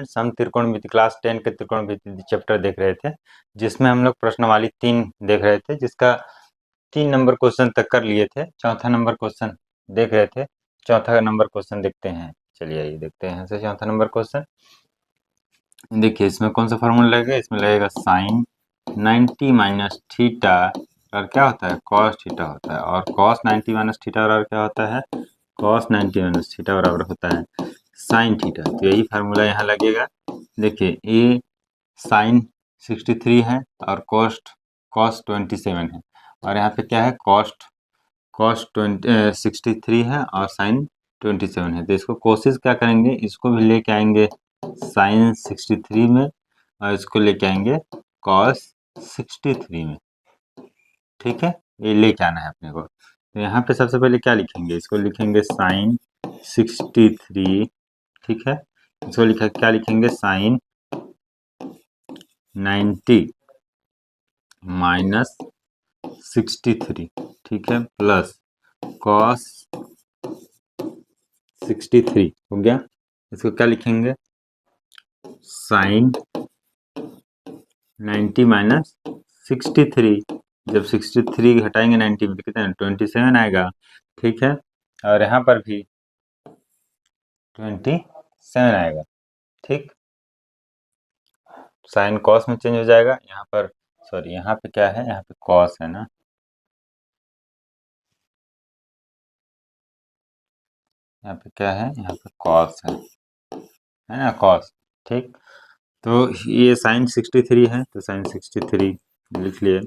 Friends, हम त्रिकोणमिति class 10 के त्रिकोणमिति chapter देख रहे थे, जिसमें हम लोग प्रश्नावली 3 देख रहे थे, जिसका 3 नंबर क्वेश्चन तक कर लिए थे। चौथा नंबर क्वेश्चन देख रहे थे। चौथा नंबर क्वेश्चन देखते हैं। चलिए आइए देखते हैं से चौथा नंबर क्वेश्चन। देखिए इसमें कौन सा फॉर्मूला लगेगा। इसमें लगेगा साइन 90 माइनस थीटा और क्या होता है कॉस थीटा होता है, और कॉस 90 माइनस थीटा और क्या होता है कॉस 90 माइनस थीटा बराबर होता है साइन थीटा। तो यही फार्मूला यहाँ लगेगा। देखिए ए साइन 63 है और कॉस 27 है, और यहाँ पे क्या है कॉस 63 है और साइन 27 है। तो इसको कोशिश क्या करेंगे, इसको भी लेके आएंगे साइन 63 में और इसको लेके आएंगे कॉस 63 में। ठीक है, ये लेके आना है अपने को। तो यहाँ पे सबसे पहले क्या लिखेंगे, इसको लिखेंगे साइन 63। ठीक है, इसको लिखा क्या लिखेंगे साइन 90 माइनस 63। ठीक है, प्लस कॉस 63 हो गया। इसको क्या लिखेंगे साइन 90 माइनस 63। जब 63 घटाएंगे 90 में कितना 27 आएगा। ठीक है, और यहाँ पर भी 27 आएगा। ठीक, साइन कॉस में चेंज हो जाएगा। यहाँ पर सॉरी, यहाँ पे क्या है, यहाँ पे कॉस है ना, यहाँ पे क्या है, यहाँ पे कॉस है ना कॉस। ठीक, तो ये साइन 63 है, तो साइन 63 लिख लिए।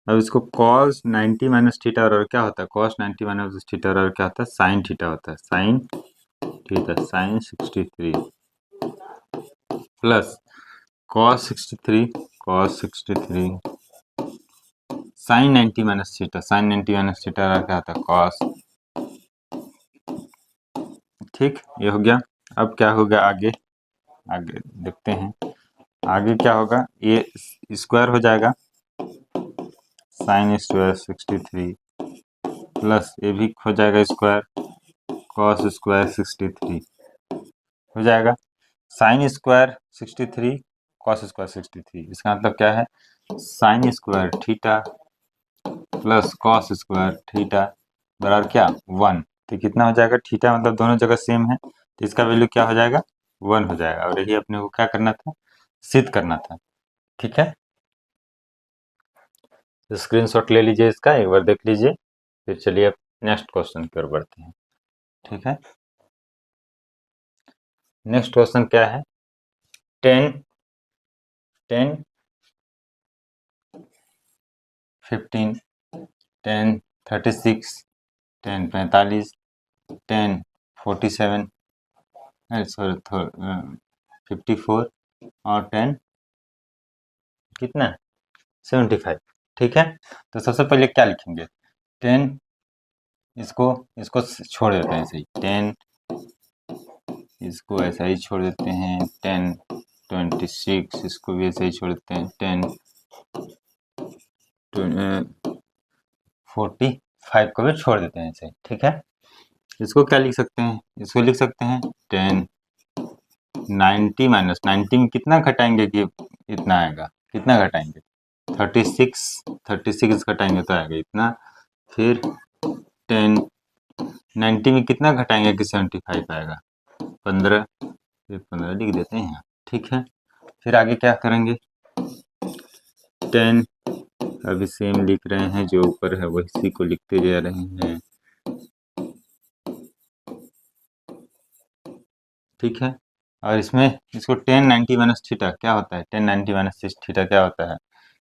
अब इसको कॉस 90 माइनस थीटा और क्या होता है कॉस 90 माइनस थीटा और क्या होता है साइन थीटा होता है sine theta sine 63 plus cos 63 sine 90 minus theta sine 90 minus theta और क्या होता है कॉस। ठीक, ये हो गया। अब क्या होगा आगे, आगे देखते हैं आगे क्या होगा। ये स्क्वायर हो जाएगा साइन स्क्वायर 63 प्लस ये भी हो जाएगा स्क्वायर कॉस स्क्वायर 63 हो जाएगा। साइन स्क्वायर 63 कॉस स्क्वायर 63, इसका मतलब क्या है sine square theta plus cos square theta बराबर क्या 1। तो कितना हो जाएगा थीटा मतलब दोनों जगह सेम है, तो इसका वैल्यू क्या हो जाएगा 1 हो जाएगा। और यही अपने को क्या करना था सिद्ध करना था। ठीक है, तो स्क्रीनशॉट ले लीजिए इसका, एक बार देख लीजिए, फिर चलिए अब नेक्स्ट क्वेश्चन की ओर बढ़ते हैं। ठीक है, नेक्स्ट क्वेश्चन क्या है 10 15 10 36 10 45 10 47 सॉरी 54 और 10 कितना 75। ठीक है, तो सबसे पहले क्या लिखेंगे 10, इसको इसको छोड़ देते हैं ऐसे ही 10, इसको ऐसा ही छोड़ देते हैं 10 26, इसको भी ऐसे ही छोड़ देते हैं 10 45 को भी छोड़ देते हैं ऐसे। ठीक है, इसको क्या लिख सकते हैं, इसको लिख सकते हैं 10 90 माइनस 90 में कितना घटाएंगे कि इतना आएगा, कितना घटाएंगे 36 घटाएंगे तो आएगा इतना। फिर 10 90 में कितना घटाएंगे कि 75 आएगा 15, फिर 15 लिख देते हैं यहाँ। ठीक है, फिर आगे क्या करेंगे 10 अभी सेम लिख रहे हैं, जो ऊपर है वही को लिखते जा रहे हैं। ठीक है, और इसमें इसको 10 90 माइनस थीटा क्या होता है 10 90 माइनस थीटा क्या होता है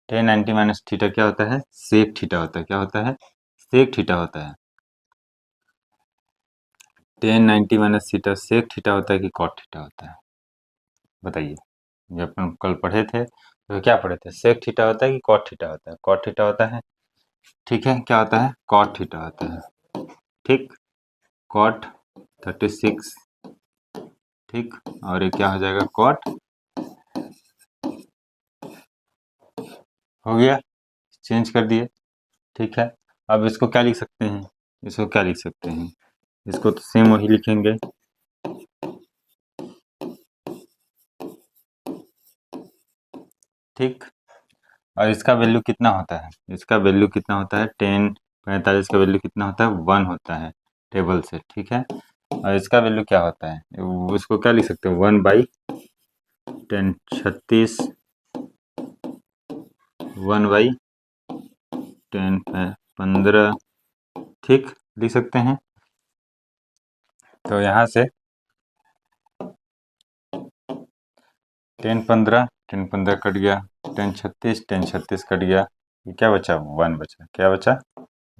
10 90 माइनस थीटा क्या होता है सेक थीटा होता है। क्या होता है सेक थीटा होता है। 10 90 माइनस थीटा सेक थीटा होता है कि कॉट थीटा होता है, बताइए। जब अपन कल पढ़े थे तो क्या पढ़े थे सेक थीटा होता है कि कॉट थीटा होता है कॉट थीटा होता है। ठीक है, क्या होता है कॉट थीटा होता है। ठीक, कॉट 36। ठीक, और ये क्या हो जाएगा कॉट हो गया, चेंज कर दिए। ठीक है, अब इसको क्या लिख सकते हैं, इसको क्या लिख सकते हैं, इसको तो सेम वही लिखेंगे ठीक। और इसका वैल्यू कितना होता है, इसका वैल्यू कितना होता है, 10 45 का वैल्यू कितना होता है, 1 होता है टेबल से, ठीक है। और इसका वैल्यू क्या होता है, उसको क्या लिख सकते हैं, 1/10 36, 1/10 15, ठीक, लिख सकते हैं। तो यहाँ से 10 15 कट गया, 10 36 कट गया, ये क्या बचा, 1 बचा, क्या बचा,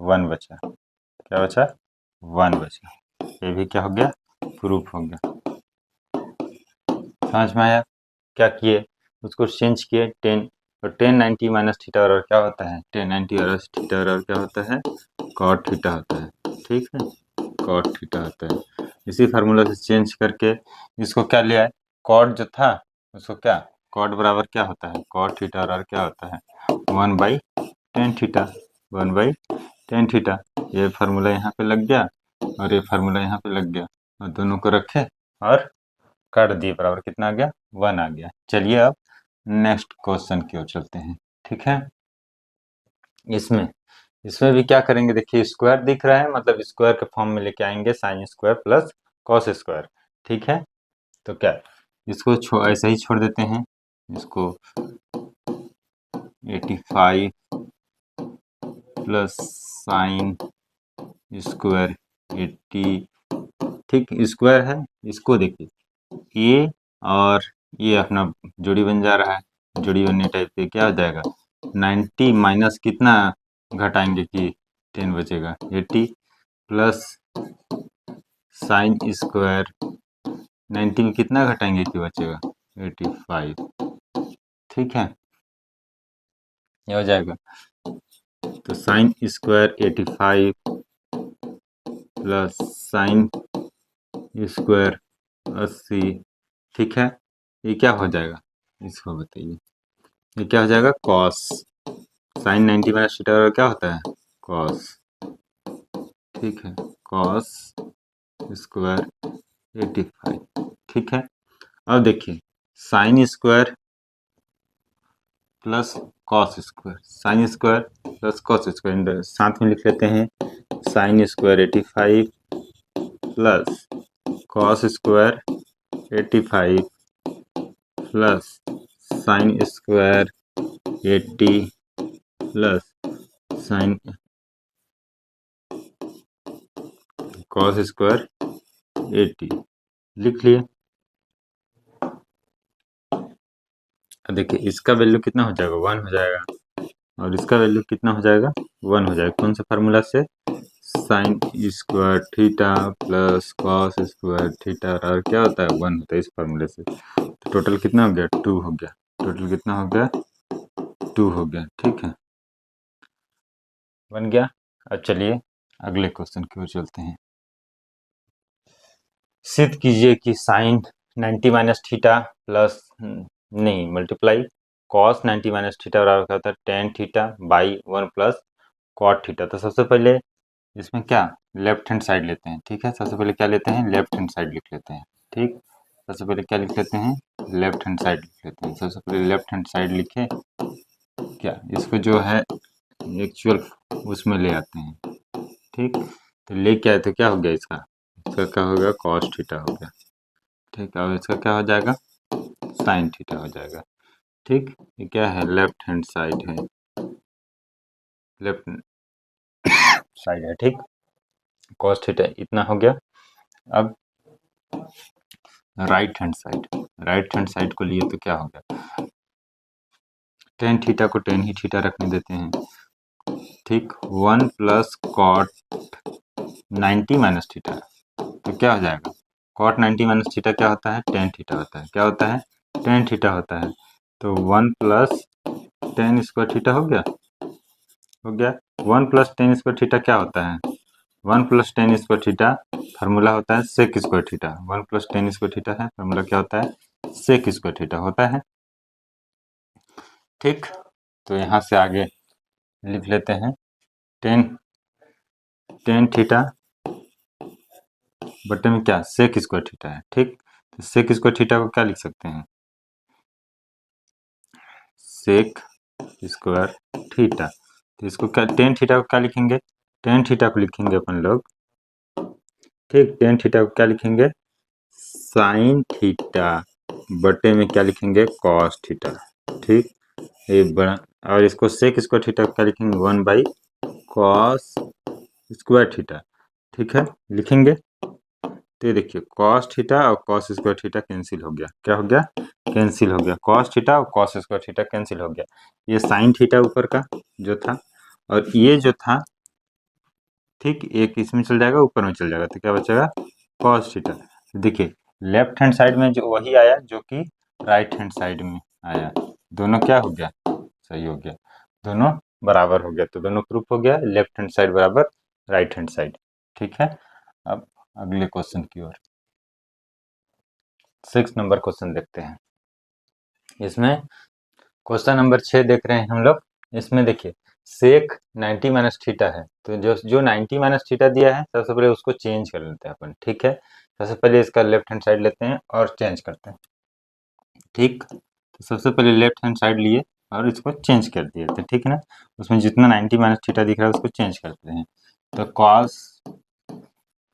1 बचा, क्या बचा, 1 बचा। ये भी क्या हो गया, प्रूफ हो गया। समझ में आया, क्या किए, उसको चेंज किए 10, और 10 90 माइनस थीटा और क्या होता है, 10 90 और थीटा और क्या होता है, कॉट थीटा होता है, ठीक है, कॉट थीटा होता है। इसी फार्मूला से चेंज करके इसको क्या लिया है, कॉट जो था उसको क्या, कॉट बराबर क्या होता है, कॉट थीटा और क्या होता है, 1/10 थीटा, 1/10 थीटा। ये फार्मूला यहाँ पे लग गया और ये फार्मूला यहाँ पे लग गया, और दोनों को रखे और काट दिए, बराबर कितना आ गया, 1 आ गया। चलिए अब नेक्स्ट क्वेश्चन की ओर चलते हैं, ठीक है। इसमें इसमें भी क्या करेंगे, देखिए स्क्वायर दिख रहा है, मतलब स्क्वायर के फॉर्म में लेके आएंगे, sine square plus cos square, ठीक है। तो क्या, इसको ऐसे ही छोड़ देते हैं, इसको 85 प्लस साइन स्क्वायर 80, ठीक, स्क्वायर है, इसको देखिए, ये और ये अपना जोड़ी बन जा रहा है, जोड़ी बनने टाइप पे क्या हो जाएगा, 90 माइनस कितना घटाएंगे कि 10 बचेगा, 80 प्लस साइन स्क्वायर 90 में कितना घटाएंगे कि बचेगा, 85, ठीक है, ये हो जाएगा। तो sine square 85 plus sine square 80, ठीक है, ये क्या हो जाएगा, इसको बताइए, ये क्या हो जाएगा, कॉस, साइन 90 माइनस थीटा क्या होता है, कॉस, ठीक है, कॉस स्क्वायर 85, ठीक है। अब देखिए sine square plus cos square, sine square plus cos square साथ में लिख लेते हैं, sine square 85 plus cos square 85 plus sine square 80 plus sine cos square 80, लिख लिए। देखिए इसका वैल्यू कितना हो जाएगा, 1 हो जाएगा, और इसका वैल्यू कितना हो जाएगा, 1 हो जाएगा, कौन सा फार्मूला से, sine square theta plus cos square theta, और क्या होता है, 1 होता है, इस फार्मूले से। तो टोटल कितना हो गया, 2 हो गया, टोटल कितना हो गया, 2 हो गया, ठीक है, बन गया। अब चलिए अगले क्वेश्चन की ओर चलते हैं। सिद्ध कीजिए कि साइन 90 माइनस थीटा प्लस नहीं मल्टीप्लाई कॉस 90 माइनस थीटा बराबर क्या होता है, tan theta by 1 plus cot theta. तो सबसे पहले इसमें क्या, लेफ्ट हैंड साइड लेते हैं, ठीक है, सबसे पहले क्या लेते हैं, लेफ्ट हैंड साइड लिख लेते हैं, ठीक, सबसे पहले क्या लिख लेते हैं, लेफ्ट हैंड साइड लिख लेते हैं, सबसे पहले लेफ्ट हैंड साइड लिखे, क्या इसको जो है एक्चुअल उसमें ले आते हैं, ठीक, तो ले क्या है, तो क्या हो गया इसका, इसका क्या हो गया, कॉस थीटा हो गया, ठीक है, और इसका क्या हो जाएगा, साइन थीटा हो जाएगा, ठीक, ये क्या है, लेफ्ट हैंड साइड है, लेफ्ट साइड है, ठीक, कॉस थीटा इतना हो गया। अब right hand side, right hand side को लिए तो क्या होगा, टेन थीटा को टेन ही थीटा रखने देते हैं, ठीक, 1 प्लस कॉट 90 माइनस थीटा, तो क्या हो जाएगा, कॉट 90 माइनस थीटा क्या होता है, टेन थीटा होता है, क्या होता है, टेन थीटा होता है, तो 1 प्लस टेन स्क्वायर थीटा हो गया, हो गया, 1 प्लस टेन स्क्वायर थीटा क्या होता है, 1 plus tan square theta formula होता है sec square theta, 1 plus tan square theta है, फार्मूला क्या होता है, सेक स्क्वायर थीटा होता है, ठीक। तो यहाँ से आगे लिख लेते हैं, टेन टेन थीटा बटे में क्या, सेक स्क्वायर थीटा है, ठीक, तो सेक स्क्वायर थीटा को क्या लिख सकते हैं, सेक स्क्वायर थीटा। तो इसको क्या, टेन थीटा को क्या लिखेंगे, टेन थीटा को लिखेंगे अपन लोग, ठीक, टेन थीटा को क्या लिखेंगे, साइन थीटा बटे में क्या लिखेंगे, कॉस थीटा, ठीक। ये बड़ा, और इसको सेक स्क्वायर थीटा को क्या लिखेंगे, 1 बाई कॉस स्क्वायर थीटा, ठीक है, लिखेंगे। तो ये देखिए कॉस थीटा और कॉस स्क्वायर थीटा कैंसिल हो गया, क्या हो गया, कैंसिल हो गया, कॉस थीटा और कॉस स्क्वायर थीटा कैंसिल हो गया। ये साइन थीटा ऊपर का जो था, और ये जो था, ठीक, एक इसमें चल जाएगा, ऊपर में चल जाएगा, तो क्या बचेगा, कॉस थीटा। देखिए लेफ्ट हैंड साइड में जो वही आया जो कि राइट हैंड साइड में आया, दोनों क्या हो गया, सही हो गया, दोनों बराबर हो गया। तो दोनों प्रूफ हो गया, लेफ्ट हैंड साइड बराबर राइट हैंड साइड, ठीक है। अब अगले क्वेश्चन की ओर, 6 नंबर क्वेश्चन देखते हैं। इसमें क्वेश्चन नंबर 6 देख रहे हैं हम लोग। इसमें देखिए सेक 90 माइनस थीटा है, तो जो 90 माइनस थीटा दिया है, सबसे पहले उसको चेंज कर लेते हैं अपन, ठीक है। सबसे पहले इसका लेफ्ट हैंड साइड लेते हैं और चेंज करते हैं, ठीक। तो सबसे पहले लेफ्ट हैंड साइड लिए और इसको चेंज कर दिए थे, ठीक है ना। उसमें जितना 90 माइनस थीटा दिख रहा है उसको चेंज करते हैं। तो कॉस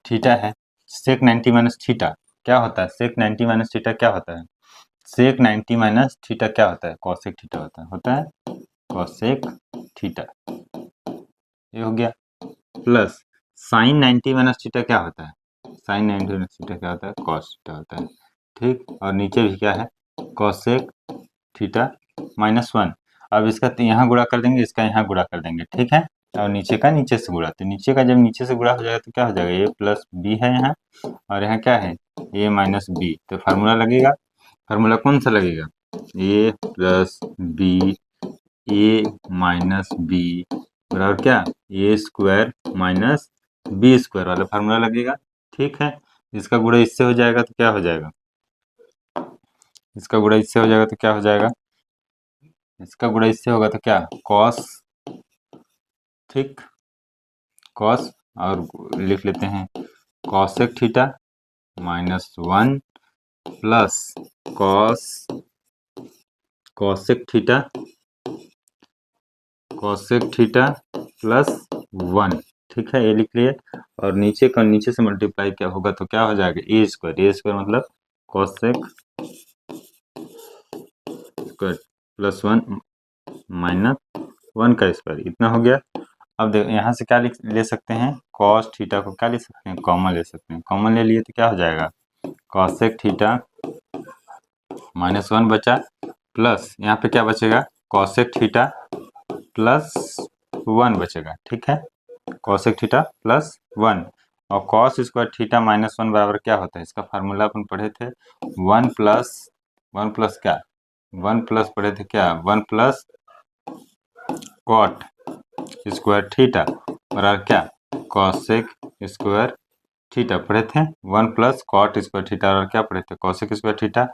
थीटा है, सेक 90 माइनस थीटा क्या होता है, सेक 90 माइनस थीटा क्या होता है, सेक 90 माइनस थीटा क्या होता है, कॉसेक थीटा होता है कॉसेक थीटा, ये हो गया। प्लस साइन 90 माइनस थीटा क्या होता है, साइन 90 माइनस थीटा क्या होता है, कॉस थीटा होता है, ठीक। और नीचे भी क्या है, कॉसेक थीटा -1। अब इसका तो यहाँ गुणा कर देंगे, इसका यहाँ गुणा कर देंगे, ठीक है। और नीचे का नीचे से गुणा, तो नीचे का जब नीचे से गुणा हो जाएगा तो क्या हो जाएगा, ए प्लस बी है यहाँ, और यहाँ क्या है, ए माइनस बी। तो फार्मूला लगेगा, फार्मूला कौन सा लगेगा, ए प्लस बी, ए माइनस बी बराबर क्या, ए स्क्वायर माइनस बी स्क्वायर वाला फार्मूला लगेगा, ठीक है। इसका गुणा इससे हो जाएगा तो क्या हो जाएगा, इसका गुणा इससे हो जाएगा तो क्या हो जाएगा, इसका गुणा इससे होगा तो क्या, कॉस, ठीक, कॉस, और लिख लेते हैं cosec theta -1 plus cos cosec theta plus 1, ठीक है, ये लिख लिए। और नीचे का नीचे से मल्टीप्लाई क्या होगा तो क्या हो जाएगा, ए स्क्वायर मतलब कॉसेक स्क्वायर प्लस 1 -1 का स्क्वायर, इतना हो गया। अब देखो यहाँ से क्या ले सकते हैं, कॉस थीटा को क्या ले सकते हैं, कॉमन ले सकते हैं, कॉमन ले लिए तो क्या हो जाएगा, कॉसेक थीटा -1 बचा, प्लस यहाँ पे क्या बचेगा, कॉसेक थीटा प्लस 1 बचेगा, ठीक है, कॉसेक थीटा प्लस 1। और कॉस स्क्वायर थीटा -1 बराबर क्या होता है, इसका फार्मूला अपन पढ़े थे, 1 प्लस क्या, 1 प्लस पढ़े थे क्या, 1 प्लस कॉट स्क्वायर थीटा बराबर क्या, कॉसेक स्क्वायर थीटा पढ़े थे, 1 प्लस कॉट स्क्वायर थीटा और क्या पढ़े थे, कॉसेक स्क्वायर थीटा।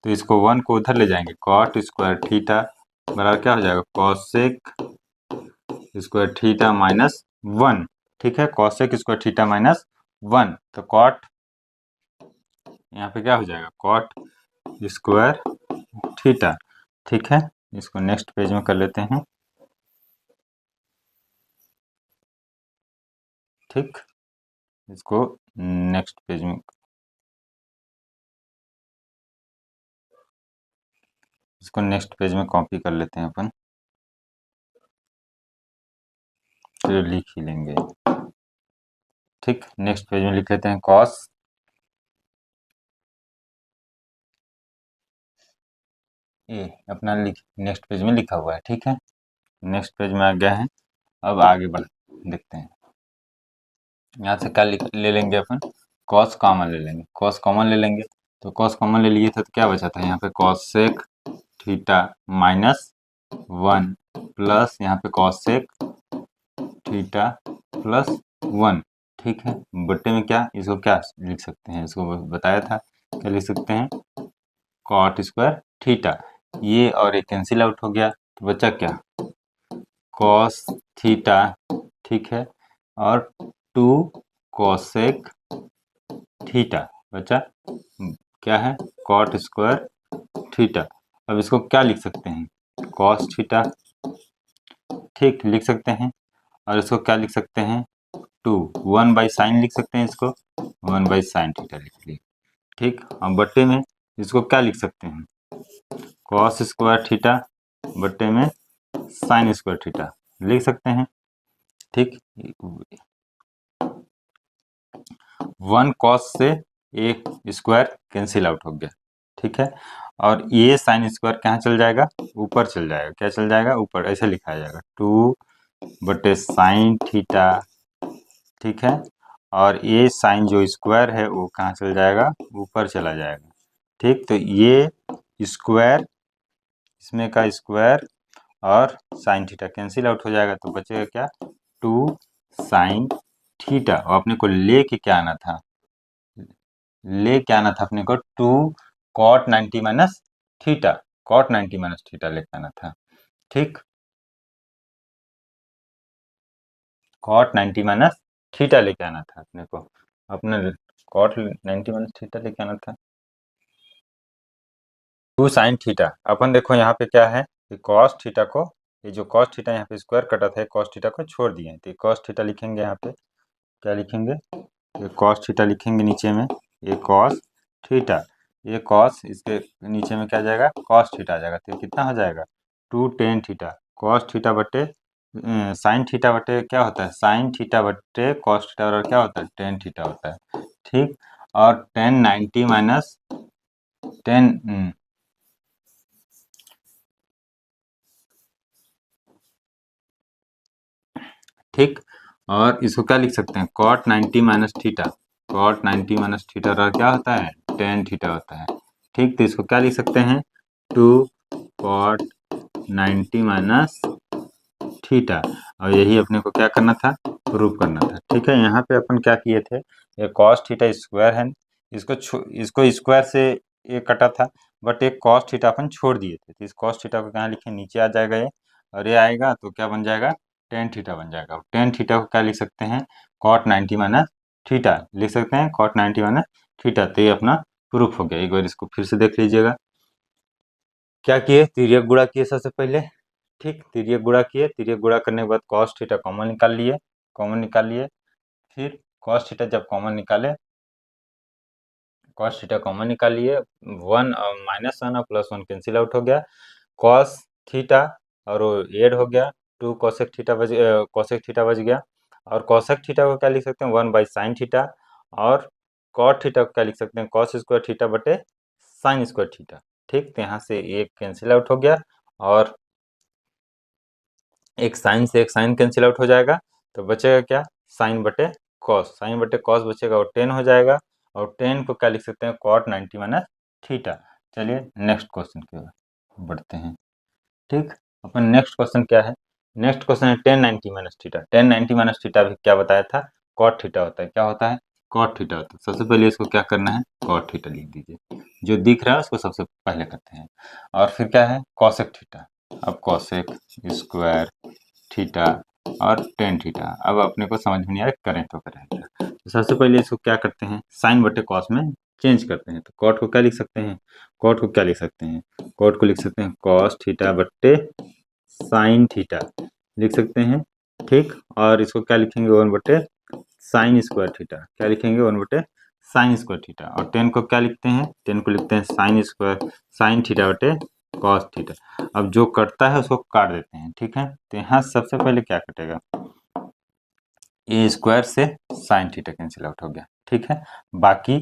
तो इसको 1 को उधर ले जाएंगे, कॉट स्क्वायर थीटा बराबर क्या हो जाएगा, कॉसेक स्क्वायर थीटा -1, ठीक है, कॉसेक स्क्वायर थीटा -1। तो कॉट यहाँ पे क्या हो जाएगा, कॉट स्क्वायर थीटा, ठीक है। इसको नेक्स्ट पेज में कर लेते हैं, ठीक, इसको नेक्स्ट पेज में, इसको नेक्स्ट पेज में कॉपी कर लेते हैं अपन, तो लिख ही लेंगे, ठीक। नेक्स्ट पेज में लिख लेते हैं कॉस, ये अपना नेक्स्ट पेज में लिखा हुआ है, ठीक है, नेक्स्ट पेज में आ गया है। अब आगे बढ़ देखते हैं, यहाँ से क्या ले लेंगे अपन, कॉस कॉमन ले लेंगे, कॉस कॉमन ले लेंगे। तो कॉस कॉमन ले लिए थे तो क्या बचा था, यहाँ पे कॉसेक थीटा -1 प्लस यहाँ पे कॉसेक थीटा प्लस 1, ठीक है, बट्टे में क्या, इसको क्या लिख सकते हैं, इसको बताया था, क्या लिख सकते हैं, कॉट स्क्वायर थीटा, ये और ये कैंसिल आउट हो गया, तो बचा क्या, कॉस थीटा, ठीक है, और 2 कॉसेक थीटा बचा, क्या है, कॉट स्क्वायर थीटा। अब इसको क्या लिख सकते हैं, कॉस थीटा, ठीक लिख सकते हैं। और इसको क्या लिख सकते हैं, 1/sin लिख सकते हैं, इसको 1/sin थीटा लिख लिए, ठीक। और बट्टे में इसको क्या लिख सकते हैं, कॉस स्क्वायर थीटा बट्टे में साइन स्क्वायर थीटा लिख सकते हैं, ठीक। 1 कॉस से एक स्क्वायर कैंसिल आउट हो गया, ठीक है। और ये साइन स्क्वायर कहाँ चल जाएगा, ऊपर चल जाएगा, क्या चल जाएगा, ऊपर, ऐसे लिखा जाएगा 2/sin थीटा, ठीक है। और ये साइन जो स्क्वायर है वो कहाँ चल जाएगा, ऊपर चला जाएगा, ठीक। तो ये स्क्वायर, इसमें का स्क्वायर और साइन थीटा कैंसिल आउट हो जाएगा, तो बचेगा क्या, 2 sin थीटा। और अपने को ले के क्या आना था, अपने को 2 cot 90 minus theta, cot 90 minus theta लेके आना था, ठीक। cot 90 माइनस थीटा लेके आना था अपने को, अपने cot 90 माइनस थीटा लेके आना था। 2 sin थीटा, अपन देखो यहाँ पे क्या है कि cos थीटा को, ये जो cos थीटा यहाँ पे स्क्वायर कटा था, cos थीटा को छोड़ दिए, तो cos थीटा लिखेंगे, यहाँ पे क्या लिखेंगे, ये cos थीटा लिखेंगे नीचे में, ये cos थीटा, ये cos, इसके नीचे में क्या जाएगा, cos थीटा आ जाएगा, तो ये कितना हो जाएगा, 2 tan थीटा, cos थीटा बटे साइन थीटा बटे क्या होता है, साइन थीटा बटे cos थीटा और क्या होता है, tan थीटा होता है, ठीक। और tan 90 माइनस टेन, ठीक। और इसको क्या लिख सकते हैं, cot 90 minus theta, cot 90 minus theta और क्या होता है, tan थीटा होता है, ठीक। तो इसको क्या लिख सकते हैं, 2 cot 90 माइनस थीटा। और यही अपने को क्या करना था, प्रूव करना था, ठीक है। यहाँ पे अपन क्या किए थे, ये cos थीटा स्क्वायर है, इसको स्क्वायर से ये कटा था, बट एक cos थीटा अपन छोड़ दिए थे, तो इस cos थीटा को कहाँ लिखे, नीचे आ जाएगा ये, और ये आएगा तो क्या बन जाएगा, tan थीटा बन जाएगा। tan थीटा को क्या लिख सकते हैं, cot 90 माइनस थीटा लिख सकते हैं, cot 90 माइनस थीटा। तो ये अपना प्रूफ हो गया। एक बार इसको फिर से देख लीजिएगा, क्या किए, तिर्यक गुणा किए सबसे पहले, ठीक। तिर्यक गुणा किए, तिर्यक गुणा करने के बाद cos थीटा कॉमन निकाल लिए, फिर cos थीटा जब कॉमन निकाले, cos थीटा कॉमन निकाल लिए, 1 और -1 और +1 कैंसिल आउट हो गया, cos थीटा और वो ऐड हो गया, 2 cosec थीटा बच गया। और cosec थीटा को क्या लिख सकते हैं, 1/sin थीटा। और cot थीटा को क्या लिख सकते हैं, cos स्क्वायर थीटा बटे sin स्क्वायर थीटा, ठीक। तो यहाँ से एक कैंसिल आउट हो गया, और एक साइन से एक साइन कैंसिल आउट हो जाएगा, तो बचेगा क्या, साइन बटे कॉस बचेगा, और 10 हो जाएगा। और 10 को क्या लिख सकते हैं, cot 90 माइनस थीटा। चलिए नेक्स्ट क्वेश्चन की ओर बढ़ते हैं, ठीक। अपन नेक्स्ट क्वेश्चन क्या है, नेक्स्ट क्वेश्चन है tan 90 minus theta. tan 90 minus theta भी क्या बताया था, cot थीटा होता है, क्या होता है, cot थीटा होता है। सबसे पहले इसको क्या करना है, cot थीटा लिख दीजिए, जो दिख रहा है उसको सबसे पहले करते हैं। और फिर क्या है, cosec थीटा, अब cosec स्क्वायर थीटा और tan थीटा। अब अपने को समझ में नहीं आया करें तो करें क्या, तो सबसे पहले इसको क्या करते हैं, साइन बटे कॉस में चेंज करते हैं। तो कॉट को क्या लिख सकते हैं, कॉट को क्या लिख सकते हैं, कॉट को लिख सकते हैं कॉस थीटा बट्टे साइन थीटा लिख सकते हैं, ठीक। और इसको क्या लिखेंगे, 1 बटे साइन स्क्वायर थीटा, क्या लिखेंगे, 1 बटे साइन स्क्वायर थीटा। और 10 को क्या लिखते हैं, 10 को लिखते हैं साइन स्क्वायर साइन थीटा बटे कॉस थीटा। अब जो कटता है उसको काट देते हैं, ठीक है। तो यहाँ सबसे पहले क्या कटेगा, ए स्क्वायर से साइन थीटा कैंसिल आउट हो गया, ठीक है। बाकी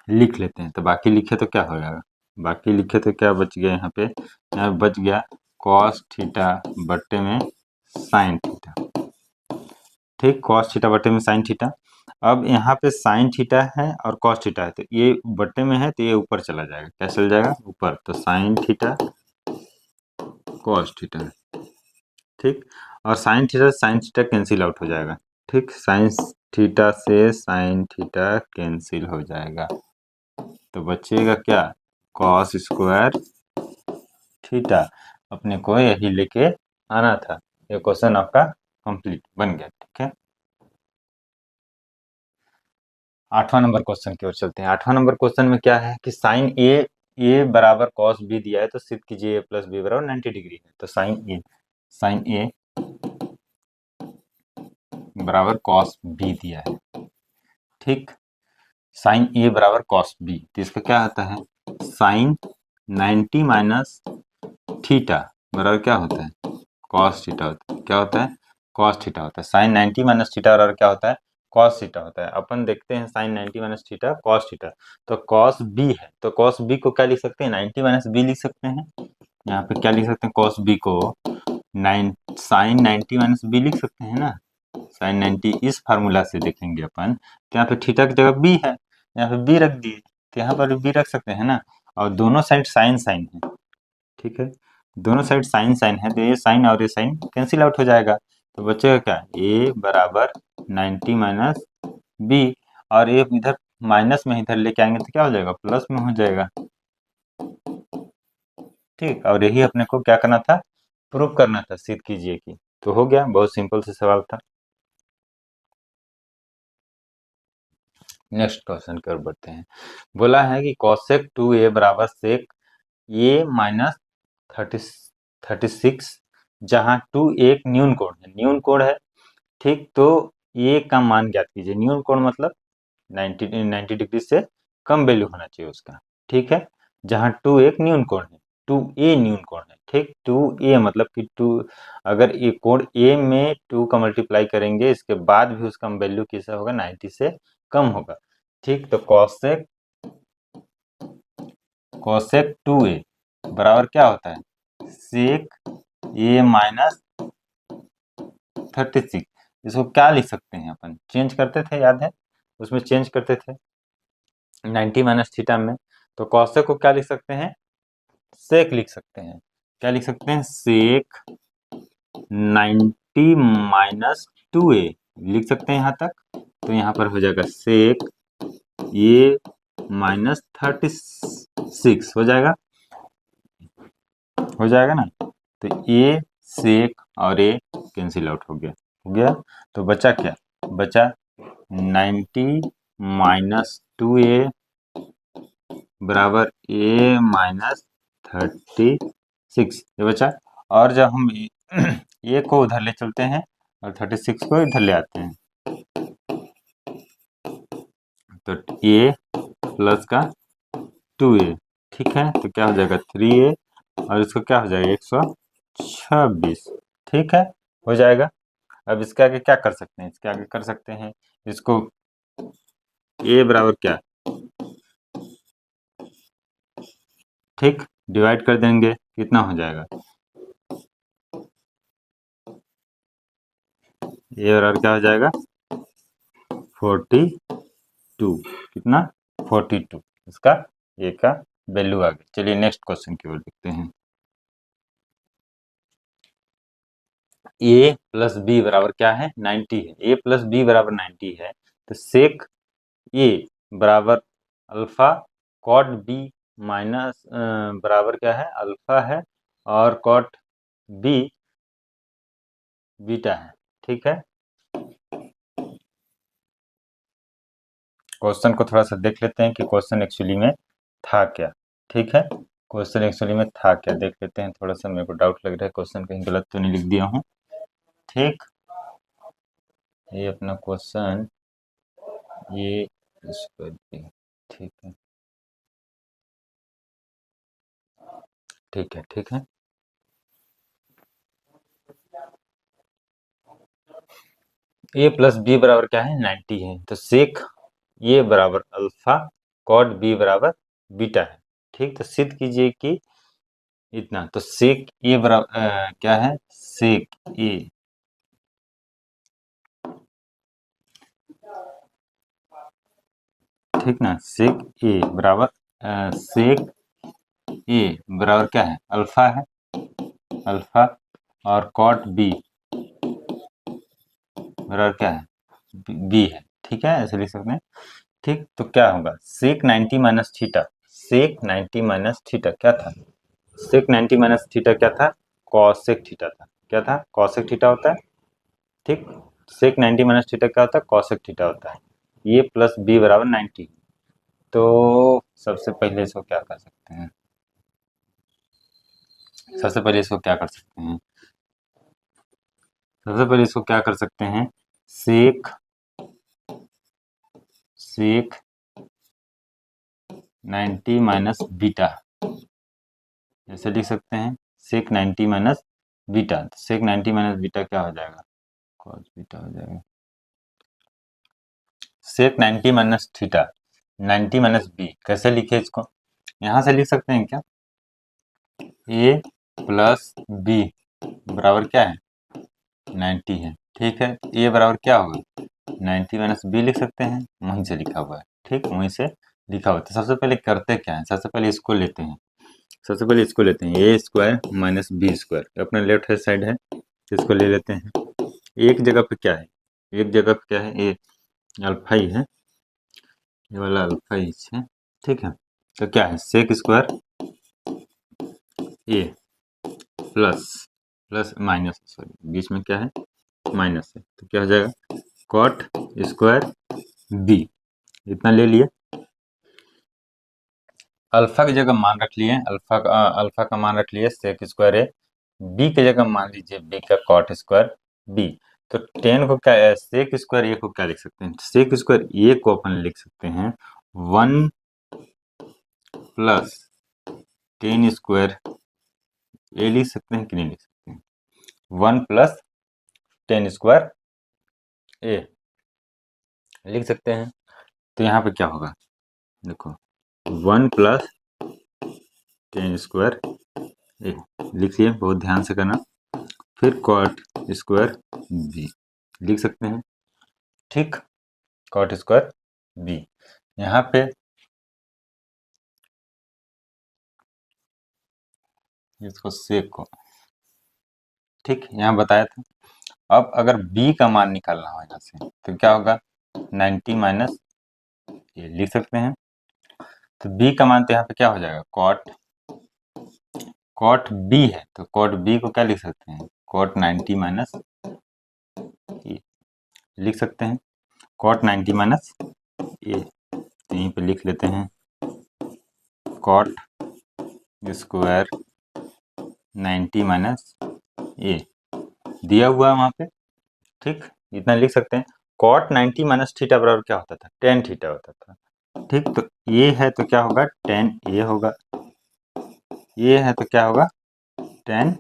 लिख लेते हैं, तो बाकी लिखे तो क्या हो जाएगा, बाकी लिखे तो क्या बच गया, यहाँ पे यहाँ बच गया कॉस थीटा बट्टे में साइन थीटा, ठीक। कॉस थीटा बट्टे में साइन थीटा। अब यहाँ पे साइन थीटा है और कॉस थीटा है, तो ये बट्टे में है तो ये ऊपर चला जाएगा, क्या चल जाएगा, ऊपर। तो साइन थीटा कॉस थीटा, ठीक। और साइन थीटा कैंसिल आउट हो जाएगा, ठीक। साइन थीटा से साइन थीटा कैंसिल हो जाएगा, तो बचेगा क्या, कॉस स्क्वायर थीटा। अपने को यही लेके आना था। ये क्वेश्चन आपका कंप्लीट बन गया, ठीक है। 8वां नंबर क्वेश्चन की ओर चलते हैं। 8वां नंबर क्वेश्चन में क्या है कि साइन ए ए बराबर कॉस बी दिया है तो सिद्ध कीजिए ए प्लस बी बराबर 90 डिग्री है। तो साइन ए बराबर कॉस बी दिया है। ठीक, साइन ए बराबर कॉस बी, तो इसका क्या आता है, साइन 90 माइनस थीटा बराबर क्या होता है, कॉस थीटा होता है। क्या होता है, कॉस थीटा होता है। साइन 90 माइनस थीटा बराबर क्या होता है, कॉस थीटा होता है। अपन देखते हैं sine 90 minus theta cos theta, तो कॉस बी है, तो कॉस बी को क्या लिख सकते हैं, 90 माइनस बी लिख सकते हैं। यहाँ पे क्या लिख सकते हैं, कॉस बी को साइन 90 माइनस बी लिख सकते हैं ना। साइन 90 इस फार्मूला से देखेंगे अपन, तो यहाँ पे थीटा की जगह बी है, यहाँ पे बी रख दिए, तो यहाँ पर बी रख सकते हैं ना। और दोनों साइड साइन साइन है, ठीक है, दोनों साइड साइन साइन है, तो ये साइन और ये साइन कैंसिल आउट हो जाएगा। तो बचेगा क्या, ए बराबर 90 माइनस बी, और ये इधर माइनस में इधर लेके आएंगे तो क्या हो जाएगा, प्लस में हो जाएगा। ठीक, और यही अपने को क्या करना था, प्रूव करना था, सिद्ध कीजिए कि। तो हो गया, बहुत सिंपल से सवाल था। नेक्स्ट क्वेश्चन की ओर बढ़ते हैं। बोला है कि कॉसेक 2a बराबर सेक ए माइनस 36, जहाँ 2 एक न्यून कोण है, न्यून कोण है। ठीक, तो ए का मान ज्ञात कीजिए। न्यून कोण मतलब 90 डिग्री से कम वैल्यू होना चाहिए उसका। ठीक है, जहाँ 2 एक न्यून कोण है, 2a न्यून कोण है। ठीक, 2a मतलब कि 2, अगर ये कोण a में 2 का मल्टीप्लाई करेंगे इसके बाद भी उसका वैल्यू कैसा होगा, 90 से कम होगा। ठीक, तो कॉसेक कॉसेक 2a बराबर क्या होता है, सेक a माइनस 36। इसको क्या लिख सकते हैं, अपन चेंज करते थे, याद है, उसमें चेंज करते थे 90 माइनस थीटा में। तो कॉसेक को क्या लिख सकते हैं, सेक लिख सकते हैं। क्या लिख सकते हैं, सेक 90 माइनस 2a लिख सकते हैं यहाँ तक। तो यहाँ पर हो जाएगा सेक ए माइनस 36 हो जाएगा ना। तो ए सेक और ए कैंसिल आउट हो गया। तो बचा क्या, बचा 90 माइनस 2a बराबर ए माइनस 36, ये बचा। और जब हम ए को उधर ले चलते हैं और 36 को इधर ले आते हैं, तो ए प्लस का 2a, ठीक है, तो क्या हो जाएगा 3a, और इसको क्या हो जाएगा 126। ठीक है, हो जाएगा। अब इसके आगे क्या कर सकते हैं, इसके आगे कर सकते हैं इसको, a बराबर क्या, ठीक, डिवाइड कर देंगे, कितना हो जाएगा, a बराबर क्या हो जाएगा 42, कितना 42, इसका a का वैल्यू आ गया। चलिए नेक्स्ट क्वेश्चन की ओर देखते हैं। a प्लस बी बराबर क्या है, 90 है। a प्लस बी बराबर 90 है, तो सेक ए बराबर अल्फा कॉट बी माइनस बराबर क्या है, अल्फा है, और कॉट बी बीटा है। ठीक है, क्वेश्चन को थोड़ा सा देख लेते हैं कि क्वेश्चन एक्चुअली में था क्या। ठीक है, क्वेश्चन एक्चुअली में था क्या, देख लेते हैं। थोड़ा सा मेरे को डाउट लग रहा है, क्वेश्चन कहीं गलत तो नहीं लिख दिया हूँ। ठीक, ये अपना क्वेश्चन, ये इस पर ठीक है, ठीक है, ठीक है। ए प्लस बी बराबर क्या है, 90 है, तो सेक ए बराबर अल्फा कॉट बी बराबर बीटा है। ठीक, तो सिद्ध कीजिए कि इतना, तो सेक ए बराबर क्या है, सेक ए, ठीक ना, सेक ए बराबर सेक ए बराबर क्या है, अल्फा है, अल्फा, और कॉट बी बराबर क्या है, बी है। ठीक है, ऐसे लिख सकते हैं। ठीक, तो क्या होगा, सेक 90 माइनस थीटा, सेक 90 माइनस थीटा क्या था, सेक 90 माइनस थीटा क्या था, कॉसेक थीटा था। क्या था, कॉसेक थीटा होता है। ठीक, सेक 90 माइनस थीटा क्या होता है, कॉसेक थीटा होता है। ये प्लस बी बराबर 90, तो सबसे पहले इसको क्या कर सकते हैं, सबसे पहले इसको क्या कर सकते हैं, सबसे पहले इसको क्या कर सकते हैं, सेक सेक 90 माइनस बीटा ऐसे लिख सकते हैं। सेक 90 माइनस बीटा, सेक 90 माइनस बीटा क्या हो जाएगा, कॉस बीटा हो जाएगा। सेक 90 माइनस थीटा 90 माइनस बी कैसे लिखे इसको, यहाँ से लिख सकते हैं क्या, ए प्लस बी बराबर क्या है 90 है, ठीक है। ए बराबर क्या होगा 90 माइनस बी लिख सकते हैं, वहीं से लिखा हुआ है, ठीक, वहीं से लिखा हुआ है। तो सबसे पहले करते क्या है, सबसे पहले इसको लेते हैं, सबसे पहले इसको लेते हैं, ए स्क्वायर माइनस बी स्क्वायर अपने लेफ्ट हैंड साइड है, इसको ले लेते हैं। एक जगह पे क्या है, एक जगह पे क्या है, ए अल्फा ही है, ये वाला अल्फा ही है, ठीक है। तो क्या है सेक स्क्वायर ए प्लस प्लस माइनस, सॉरी बीच में क्या है माइनस है, तो क्या हो जाएगा कॉट स्क्वायर बी, इतना ले लिए। अल्फा की जगह मान रख लिए, अल्फा का मान रख लिए सेक स्क्वायर ए, बी की जगह मान लीजिए बी का कॉट स्क्वायर बी। तो 10 को क्या, सेक स्क्वायर ए को क्या लिख सकते हैं, सेक स्क्वायर ए को अपन लिख सकते हैं 1 प्लस 10 स्क्वायर ए लिख सकते हैं कि नहीं लिख सकते हैं, 1 प्लस 10 स्क्वायर ए लिख सकते हैं। तो यहाँ पे क्या होगा देखो 1 प्लस 10 स्क्वायर ए लिखिए, बहुत ध्यान से करना, फिर कॉट स्क्वायर बी लिख सकते हैं, ठीक, कॉट स्क्वायर बी। यहाँ पे इसको सेक को, ठीक, यहाँ बताया था। अब अगर b का मान निकालना हो यहाँ से तो क्या होगा 90 माइनस ये लिख सकते हैं। तो b का मान तो यहाँ पे क्या हो जाएगा कॉट b है, तो कॉट b को क्या लिख सकते हैं कॉट 90 माइनस ए लिख सकते हैं, कॉट 90 माइनस ए, तो यहीं पे लिख लेते हैं कॉट स्क्वायर 90 माइनस ए दिया हुआ है वहाँ पे, ठीक, इतना लिख सकते हैं। कॉट 90 माइनस थीटा बराबर क्या होता था टेन थीटा होता था, ठीक, तो ये है तो क्या होगा टेन ए होगा, ये है तो क्या होगा टेन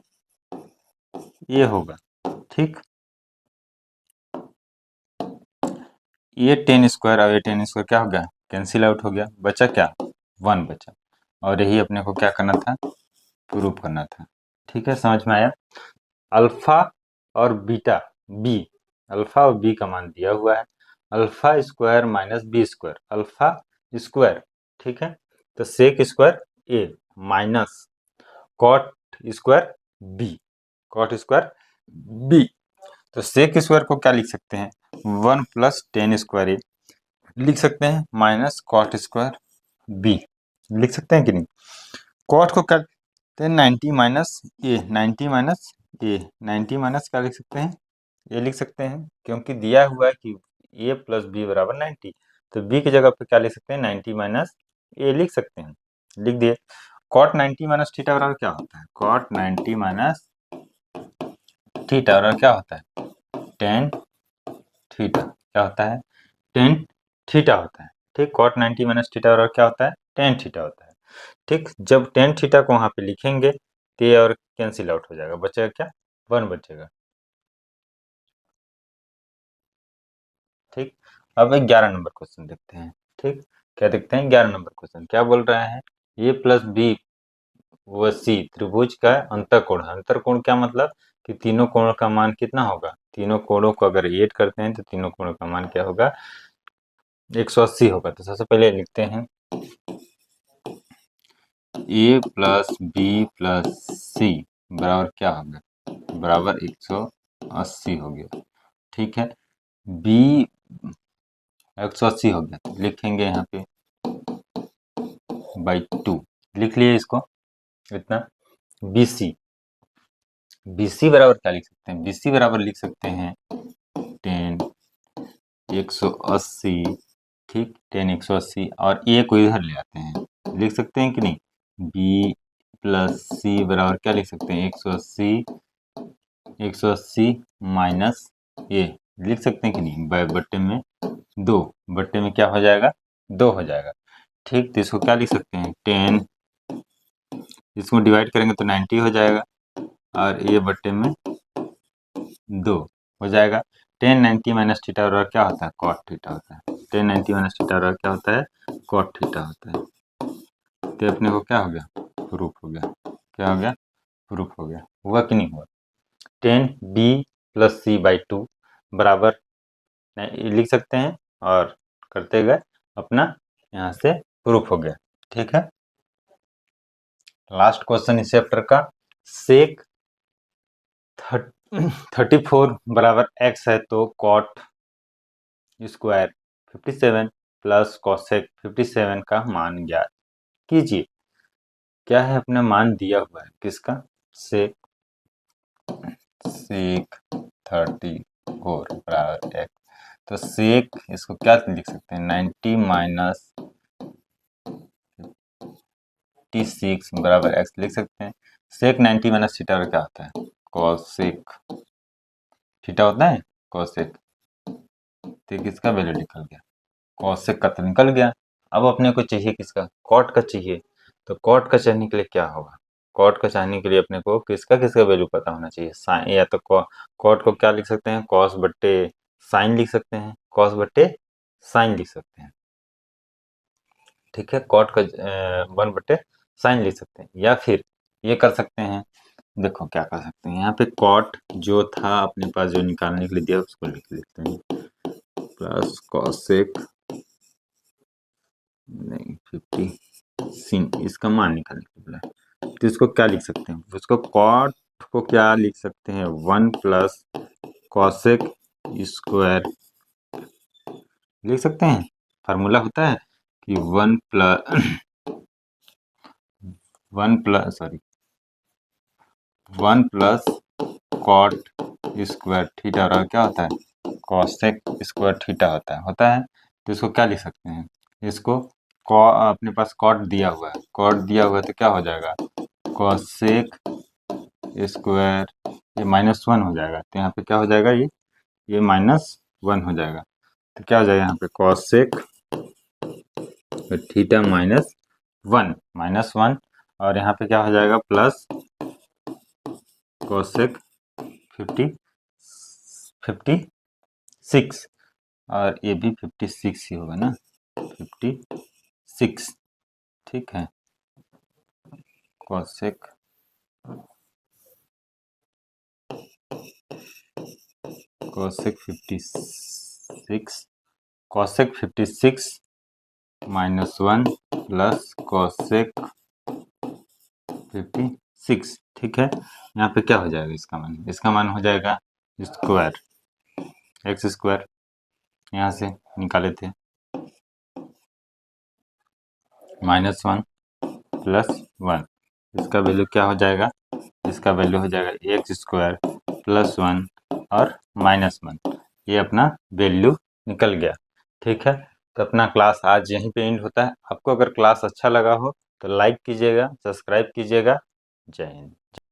ए होगा, ठीक। ये 10 स्क्वायर और ये 10 स्क्वायर क्या हो गया कैंसिल आउट हो गया, बचा क्या 1 बचा, और यही अपने को क्या करना था प्रूफ करना था, ठीक है, समझ में आया। अल्फा और बीटा बी, अल्फा और बी का मान दिया हुआ है, alpha square minus B square alpha square, ठीक है। तो sec square A minus cot square B, cot square B. तो सेक स्क्वायर को क्या लिख सकते हैं 1 प्लस 10 स्क्वायर ए लिख सकते हैं माइनस कॉट स्क्वायर बी लिख सकते हैं कि नहीं। कॉट को करते हैं 90 माइनस ए, 90 माइनस ए, 90 माइनस क्या लिख सकते हैं ये लिख सकते हैं, क्योंकि दिया हुआ है कि ए प्लस बी बराबर 90, तो बी की जगह पे क्या लिख सकते हैं 90 माइनस ए लिख सकते हैं, लिख दिए। कॉट 90 माइनस थीटा बराबर क्या होता है कॉट 90 माइनस थीटा बराबर क्या होता है टेन थीटा, क्या होता है टेन थीटा होता है, ठीक, कॉट 90 माइनस थीटा बराबर क्या होता है टेन थीटा होता है, ठीक। जब टेन थीटा को वहां पे लिखेंगे तो ये और कैंसिल आउट हो जाएगा, बचेगा क्या 1 बचेगा, ठीक। अब 11 नंबर क्वेश्चन देखते हैं, ठीक, क्या देखते हैं 11 नंबर क्वेश्चन क्या बोल रहा है, ए प्लस बी व सी त्रिभुज का अंतःकोण, अंतःकोण क्या मतलब कि तीनों कोणों का मान कितना होगा, तीनों कोणों को अगर ऐड करते हैं तो तीनों कोणों का मान क्या होगा 180 होगा। तो सबसे पहले लिखते हैं ए प्लस बी प्लस सी बराबर क्या होगा बराबर 180 हो गया, ठीक है। बी 180 हो गया तो लिखेंगे यहाँ पे बाई 2 लिख लिए इसको, इतना बी सी, बी सी बराबर क्या लिख सकते हैं बी सी बराबर लिख सकते हैं 10 180, ठीक, 10 180 और ए को इधर ले आते हैं, लिख सकते हैं कि नहीं, बी प्लस सी बराबर क्या लिख सकते हैं, 180 माइनस ए, लिख सकते हैं कि नहीं, बट्टे में 2, बट्टे में क्या हो जाएगा, 2 हो जाएगा। ठीक, तो इसको क्या लिख सकते हैं, 10, इसको डिवाइड करेंगे तो 90 हो जाएगा और ए बट्टे में 2 हो जाएगा। 1090 माइनस थीटा बराबर क्या होता है, कॉट थीटा होता है। 1090 माइनस थीटा बराबर क्या होता है, कॉट थीटा होता है। तो अपने को क्या हो गया, प्रूफ हो गया, क्या हो गया, प्रूफ हो गया, हुआ कि नहीं हुआ। 10b प्लस सी बाई 2 बराबर लिख सकते हैं और करते गए अपना यहाँ से प्रूफ हो गया। ठीक है, लास्ट क्वेश्चन इस चैप्टर का, सेक 34 बराबर x है तो कॉट स्क्वायर 57 प्लस कॉसेक 57 का मान ज्ञात कीजिए। क्या है, अपना मान दिया हुआ है किसका, सेक 34 बराबर x, तो सेक इसको क्या लिख सकते हैं, 90 माइनस 56 बराबर x लिख सकते हैं। सेक 90 माइनस थीटा क्या होता है, कॉसेक थीटा होता है, कॉसेक, तो किसका वैल्यू निकल गया, कॉसेक का तो निकल गया। अब अपने को चाहिए किसका, कॉट का चाहिए। तो कॉट का चाहने के लिए क्या होगा, कॉट का चाहने के लिए अपने को किसका किसका वैल्यू पता होना चाहिए, साइन, या तो कॉट को क्या लिख सकते हैं, कॉस बट्टे साइन लिख सकते हैं, कॉस बट्टे साइन लिख सकते हैं। ठीक है, कॉट का 1/sin लिख सकते हैं, या फिर ये कर सकते हैं, देखो क्या कर सकते हैं, यहाँ पे कॉट जो था अपने पास जो निकालने के लिए दिया उसको लिख लेते हैं, प्लस कॉसेक नहीं 50 sin, इसका मान निकालने के लिए तो इसको क्या लिख सकते हैं, उसको कॉट को क्या लिख सकते हैं, 1 प्लस कॉसेक स्क्वायर लिख सकते हैं। फार्मूला होता है कि 1 प्लस कॉट स्क्वायर थीटा और क्या होता है, कॉसेक स्क्वायर थीटा होता है। तो इसको क्या लिख सकते हैं, इसको अपने पास कॉट दिया हुआ है, कॉट दिया हुआ है तो क्या हो जाएगा, कॉसेक स्क्वायर, ये -1 हो जाएगा, तो यहाँ पे क्या हो जाएगा, ये -1 हो जाएगा, तो क्या हो जाएगा यहाँ पे कॉसेक थीटा -1 और यहाँ पे क्या हो जाएगा प्लस कॉसेक 56 और ये भी 56 ही होगा ना, 56। ठीक है, कॉसेक कॉसेक 56 -1 प्लस कॉसेक 56। ठीक है, यहाँ पे क्या हो जाएगा, इसका मान हो जाएगा स्क्वायर, एक्स स्क्वायर यहाँ से निकाले थे, -1 प्लस 1, इसका वैल्यू क्या हो जाएगा, इसका वैल्यू हो जाएगा एक्स स्क्वायर प्लस 1 और -1, ये अपना वैल्यू निकल गया। ठीक है, तो अपना क्लास आज यहीं पे एंड होता है। आपको अगर क्लास अच्छा लगा हो तो लाइक कीजिएगा, सब्सक्राइब कीजिएगा। जय हिंद।